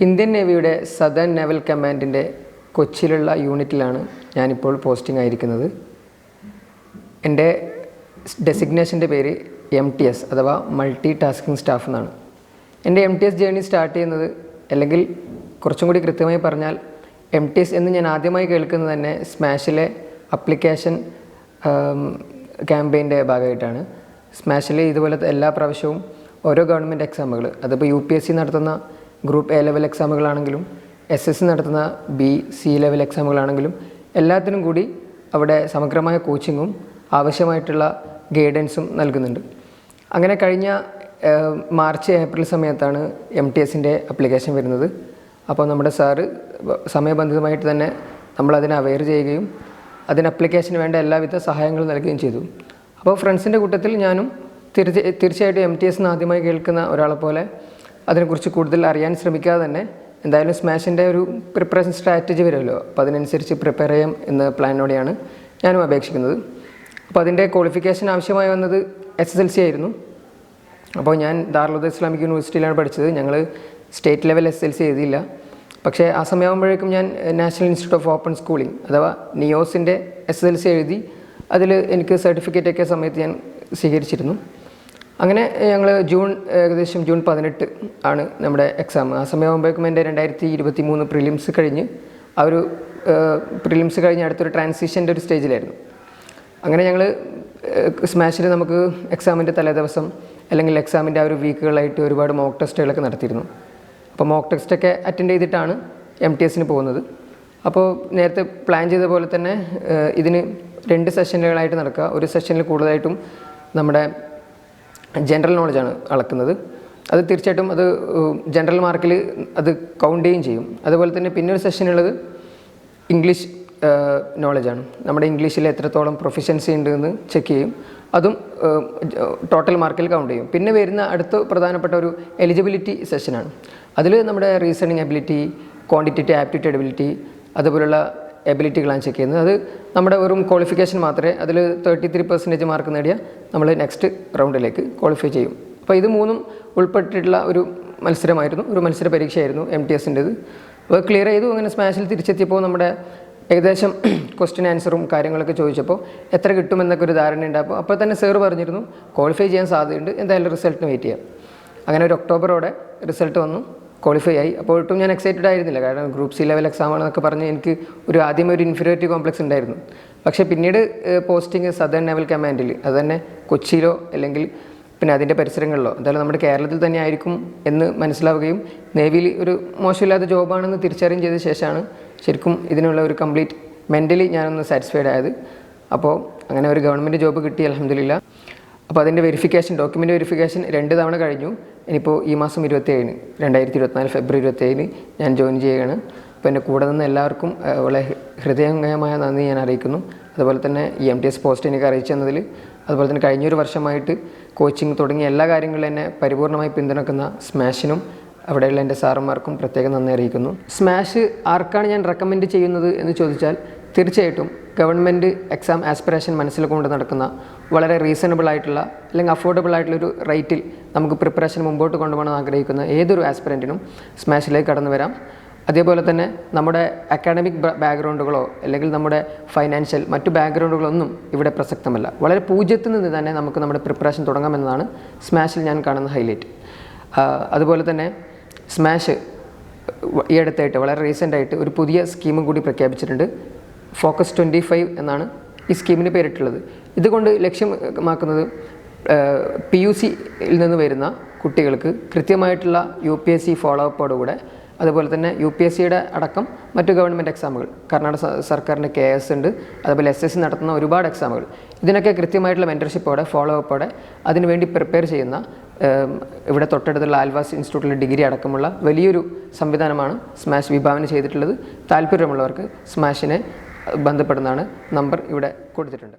Indian നേവിയുടെ southern naval കമാൻഡിൻ്റെ കൊച്ചിയിലുള്ള യൂണിറ്റിലാണ് ഞാനിപ്പോൾ posting ആയിരിക്കുന്നത്. എൻ്റെ ഡെസിഗ്നേഷൻ്റെ പേര് MTS അഥവാ മൾട്ടി ടാസ്കിംഗ് സ്റ്റാഫ് എന്നാണ്. എൻ്റെ MTS ജേർണി സ്റ്റാർട്ട് ചെയ്യുന്നത്, അല്ലെങ്കിൽ കുറച്ചും കൂടി കൃത്യമായി പറഞ്ഞാൽ MTS എന്ന് ഞാൻ ആദ്യമായി കേൾക്കുന്നത് തന്നെ സ്മാഷിലെ അപ്ലിക്കേഷൻ ക്യാമ്പയിൻ്റെ ഭാഗമായിട്ടാണ്. സ്മാഷിൽ ഇതുപോലത്തെ എല്ലാ പ്രാവശ്യവും ഓരോ ഗവൺമെൻറ് എക്സാമുകൾ, അതിപ്പോൾ UPSC നടത്തുന്ന ഗ്രൂപ്പ് A ലെവൽ എക്സാമുകളാണെങ്കിലും SSC നടത്തുന്ന B-C ലെവൽ എക്സാമുകളാണെങ്കിലും എല്ലാത്തിനും കൂടി അവിടെ സമഗ്രമായ കോച്ചിങ്ങും ആവശ്യമായിട്ടുള്ള ഗൈഡൻസും നൽകുന്നുണ്ട്. അങ്ങനെ കഴിഞ്ഞ മാർച്ച് ഏപ്രിൽ സമയത്താണ് MTSൻ്റെ അപ്ലിക്കേഷൻ വരുന്നത്. അപ്പോൾ നമ്മുടെ സാറ് സമയബന്ധിതമായിട്ട് തന്നെ നമ്മളതിനെ അവെയർ ചെയ്യുകയും അതിന് അപ്ലിക്കേഷന് വേണ്ട എല്ലാവിധ സഹായങ്ങളും നൽകുകയും ചെയ്തു. അപ്പോൾ ഫ്രണ്ട്സിൻ്റെ കൂട്ടത്തിൽ ഞാനും തീർച്ചയായിട്ടും MTS ആദ്യമായി കേൾക്കുന്ന ഒരാളെ പോലെ അതിനെക്കുറിച്ച് കൂടുതൽ അറിയാൻ ശ്രമിക്കാതെ തന്നെ എന്തായാലും സ്മാഷിൻ്റെ ഒരു പ്രിപ്പറേഷൻ സ്ട്രാറ്റജി വരുമല്ലോ, അപ്പോൾ അതിനനുസരിച്ച് പ്രിപ്പയർ ചെയ്യാം എന്ന പ്ലാനോടെയാണ് ഞാനും അപേക്ഷിക്കുന്നത്. അപ്പോൾ അതിൻ്റെ ക്വാളിഫിക്കേഷൻ ആവശ്യമായി വന്നത് SSLC ആയിരുന്നു. അപ്പോൾ ഞാൻ ദാറുൽ ഹുദ ഇസ്ലാമിക് യൂണിവേഴ്സിറ്റിയിലാണ് പഠിച്ചത്. ഞങ്ങൾ സ്റ്റേറ്റ് ലെവൽ SSLC എഴുതിയില്ല. പക്ഷേ ആ സമയമാകുമ്പോഴേക്കും ഞാൻ national institute of open schooling അഥവാ NIOSൻ്റെ SSLC എഴുതി. അതിൽ എനിക്ക് സർട്ടിഫിക്കറ്റൊക്കെ സമയത്ത് ഞാൻ സ്വീകരിച്ചിരുന്നു. അങ്ങനെ ഞങ്ങൾ ഏകദേശം ജൂൺ 18 ആണ് നമ്മുടെ എക്സാം. ആ സമയമാകുമ്പോഴേക്കും എൻ്റെ 2023 പ്രിലിംസ് കഴിഞ്ഞ് ആ ഒരു പ്രിലിംസ് കഴിഞ്ഞ് അടുത്തൊരു ട്രാൻസിഷൻ്റെ ഒരു സ്റ്റേജിലായിരുന്നു. അങ്ങനെ ഞങ്ങൾ സ്മാഷിൽ നമുക്ക് എക്സാമിൻ്റെ തലേദിവസം അല്ലെങ്കിൽ എക്സാമിൻ്റെ ആ ഒരു വീക്കുകളായിട്ട് ഒരുപാട് മോക്ക് ടെസ്റ്റുകളൊക്കെ നടത്തിയിരുന്നു. അപ്പോൾ മോക്ക് ടെസ്റ്റൊക്കെ അറ്റൻഡ് ചെയ്തിട്ടാണ് MTSന് പോകുന്നത്. അപ്പോൾ നേരത്തെ പ്ലാൻ ചെയ്ത പോലെ തന്നെ ഇതിന് 2 സെഷനുകളായിട്ട് നടക്കുക. ഒരു സെഷനിൽ കൂടുതലായിട്ടും നമ്മുടെ ജനറൽ നോളജാണ് അളക്കുന്നത്. അത് തീർച്ചയായിട്ടും അത് ജനറൽ മാർക്കിൽ അത് കൗണ്ട് ചെയ്യുകയും ചെയ്യും. അതുപോലെ തന്നെ പിന്നെ ഒരു സെഷനുള്ളത് ഇംഗ്ലീഷ് നോളജാണ്. നമ്മുടെ ഇംഗ്ലീഷിൽ എത്രത്തോളം പ്രൊഫിഷ്യൻസി ഉണ്ട് എന്ന് ചെക്ക് ചെയ്യും. അതും ടോട്ടൽ മാർക്കിൽ കൗണ്ട് ചെയ്യും. പിന്നെ വരുന്ന അടുത്ത പ്രധാനപ്പെട്ട ഒരു എലിജിബിലിറ്റി സെഷനാണ്. അതിൽ നമ്മുടെ reasoning ability, quantitative aptitude ability, അതുപോലുള്ള എബിലിറ്റികളാണ് ചെക്ക് ചെയ്യുന്നത്. അത് നമ്മുടെ വെറും ക്വാളിഫിക്കേഷൻ മാത്രമേ, അതിൽ 33% മാർക്ക് നേടിയാൽ നമ്മൾ നെക്സ്റ്റ് റൗണ്ടിലേക്ക് ക്വാളിഫൈ ചെയ്യും. അപ്പോൾ ഇത് മൂന്നും ഉൾപ്പെട്ടിട്ടുള്ള ഒരു മത്സരമായിരുന്നു, ഒരു മത്സര പരീക്ഷയായിരുന്നു MTSൻ്റേത്. അപ്പോൾ ക്ലിയർ ചെയ്തു. അങ്ങനെ സ്മാഷിൽ തിരിച്ചെത്തിയപ്പോൾ നമ്മുടെ ഏകദേശം ക്വസ്റ്റ്യൻ ആൻസറും കാര്യങ്ങളൊക്കെ ചോദിച്ചപ്പോൾ എത്ര കിട്ടുമെന്നൊക്കെ ഒരു ധാരണ ഉണ്ടായപ്പോൾ അപ്പോൾ തന്നെ സാർ പറഞ്ഞിരുന്നു ക്വാളിഫൈ ചെയ്യാൻ സാധ്യതയുണ്ട്, എന്തായാലും റിസൾട്ടിന് വെയിറ്റ് ചെയ്യാം. അങ്ങനെ ഒരു ഒക്ടോബറോടെ റിസൾട്ട് വന്നു, ക്വാളിഫൈ ആയി. അപ്പോഴൊട്ടും ഞാൻ എക്സൈറ്റഡ് ആയിരുന്നില്ല, കാരണം ഗ്രൂപ്പ് C ലെവൽ എക്സാം ആണെന്നൊക്കെ പറഞ്ഞ് എനിക്ക് ആദ്യം ഒരു ഇൻഫീരിയോറിറ്റി കോംപ്ലക്സ് ഉണ്ടായിരുന്നു. പക്ഷേ പിന്നീട് പോസ്റ്റിംഗ് സദേൺ നേവൽ കമാൻഡിൽ, അത് തന്നെ കൊച്ചിയിലോ അല്ലെങ്കിൽ പിന്നെ അതിൻ്റെ പരിസരങ്ങളിലോ, എന്തായാലും നമ്മുടെ കേരളത്തിൽ തന്നെ ആയിരിക്കും എന്ന് മനസ്സിലാവുകയും നേവിയിൽ ഒരു മോശമില്ലാത്ത ജോബാണെന്ന് തിരിച്ചറിയുകയും ചെയ്ത ശേഷമാണ് ശരിക്കും ഇതിനുള്ള ഒരു കംപ്ലീറ്റ് മെൻ്റലി ഞാനൊന്ന് സാറ്റിസ്ഫൈഡ് ആയത്. അപ്പോൾ അങ്ങനെ ഒരു ഗവൺമെൻറ് ജോബ് കിട്ടി, അൽഹംദുലില്ലാ. അപ്പോൾ അതിൻ്റെ ഡോക്യുമെൻ്റ് വെരിഫിക്കേഷൻ 2 തവണ കഴിഞ്ഞു. ഇനിയിപ്പോൾ ഈ മാസം 27 2024 ഫെബ്രുവരി 27 ഞാൻ ജോയിൻ ചെയ്യുകയാണ്. അപ്പോൾ എൻ്റെ കൂടെ നിന്ന് എല്ലാവർക്കും വളരെ ഹൃദയംഗമായ നന്ദി ഞാൻ അറിയിക്കുന്നു. അതുപോലെ തന്നെ ഈ MTS പോസ്റ്റ് എനിക്ക് അറിയിച്ചു തന്നതിൽ, അതുപോലെ തന്നെ കഴിഞ്ഞൊരു വർഷമായിട്ട് കോച്ചിങ് തുടങ്ങിയ എല്ലാ കാര്യങ്ങളും എന്നെ പരിപൂർണമായി പിന്തുണക്കുന്ന സ്മാഷിനും അവിടെയുള്ള എൻ്റെ സാറന്മാർക്കും പ്രത്യേകം നന്ദി അറിയിക്കുന്നു. സ്മാഷ് ആർക്കാണ് ഞാൻ റെക്കമെൻഡ് ചെയ്യുന്നത് എന്ന് ചോദിച്ചാൽ തീർച്ചയായിട്ടും ഗവൺമെൻറ് എക്സാം ആസ്പിറേഷൻ മനസ്സിൽ കൊണ്ട് നടക്കുന്ന വളരെ റീസണബിൾ ആയിട്ടുള്ള അല്ലെങ്കിൽ അഫോർഡബിൾ ആയിട്ടുള്ളൊരു റേറ്റിൽ നമുക്ക് പ്രിപ്പറേഷൻ മുമ്പോട്ട് കൊണ്ടുപോകണം ആഗ്രഹിക്കുന്ന ഏതൊരു ആസ്പിറൻറ്റിനും സ്മാഷിലേക്ക് കടന്നു വരാം. അതേപോലെ തന്നെ നമ്മുടെ അക്കാഡമിക് ബാക്ക്ഗ്രൗണ്ടുകളോ അല്ലെങ്കിൽ നമ്മുടെ ഫൈനാൻഷ്യൽ മറ്റു ബാക്ക്ഗ്രൗണ്ടുകളൊന്നും ഇവിടെ പ്രസക്തമല്ല. വളരെ പൂജ്യത്തിൽ നിന്ന് തന്നെ നമുക്ക് നമ്മുടെ പ്രിപ്പറേഷൻ തുടങ്ങാമെന്നതാണ് സ്മാഷിൽ ഞാൻ കാണുന്ന ഹൈലൈറ്റ്. അതുപോലെ തന്നെ സ്മാഷ് ഈ അടുത്തായിട്ട് വളരെ റീസെൻ്റായിട്ട് ഒരു പുതിയ സ്കീമും കൂടി പ്രഖ്യാപിച്ചിട്ടുണ്ട്. ഫോക്കസ് 25 എന്നാണ് ഈ സ്കീമിന് പേരിട്ടുള്ളത്. ഇതുകൊണ്ട് ലക്ഷ്യമാക്കുന്നത് PUCയിൽ നിന്ന് വരുന്ന കുട്ടികൾക്ക് കൃത്യമായിട്ടുള്ള UPSC ഫോളോ അപ്പോടുകൂടെ, അതുപോലെ തന്നെ UPSCയുടെ അടക്കം മറ്റു ഗവൺമെൻറ് എക്സാമുകൾ, കർണാടക സർക്കാരിൻ്റെ KS ഉണ്ട്, അതുപോലെ SSC നടത്തുന്ന ഒരുപാട് എക്സാമുകൾ, ഇതിനൊക്കെ കൃത്യമായിട്ടുള്ള മെൻറ്റർഷിപ്പോടെ ഫോളോ അപ്പോടെ അതിനുവേണ്ടി പ്രിപ്പയർ ചെയ്യുന്ന ഇവിടെ തൊട്ടടുത്തുള്ള ആൽവാസ് ഇൻസ്റ്റിറ്റ്യൂട്ടിലെ ഡിഗ്രി അടക്കമുള്ള വലിയൊരു സംവിധാനമാണ് സ്മാഷ് വിഭാവന ചെയ്തിട്ടുള്ളത്. താല്പര്യമുള്ളവർക്ക് സ്മാഷിനെ ബന്ധപ്പെടുന്നതാണ്. നമ്പർ ഇവിടെ കൊടുത്തിട്ടുണ്ട്.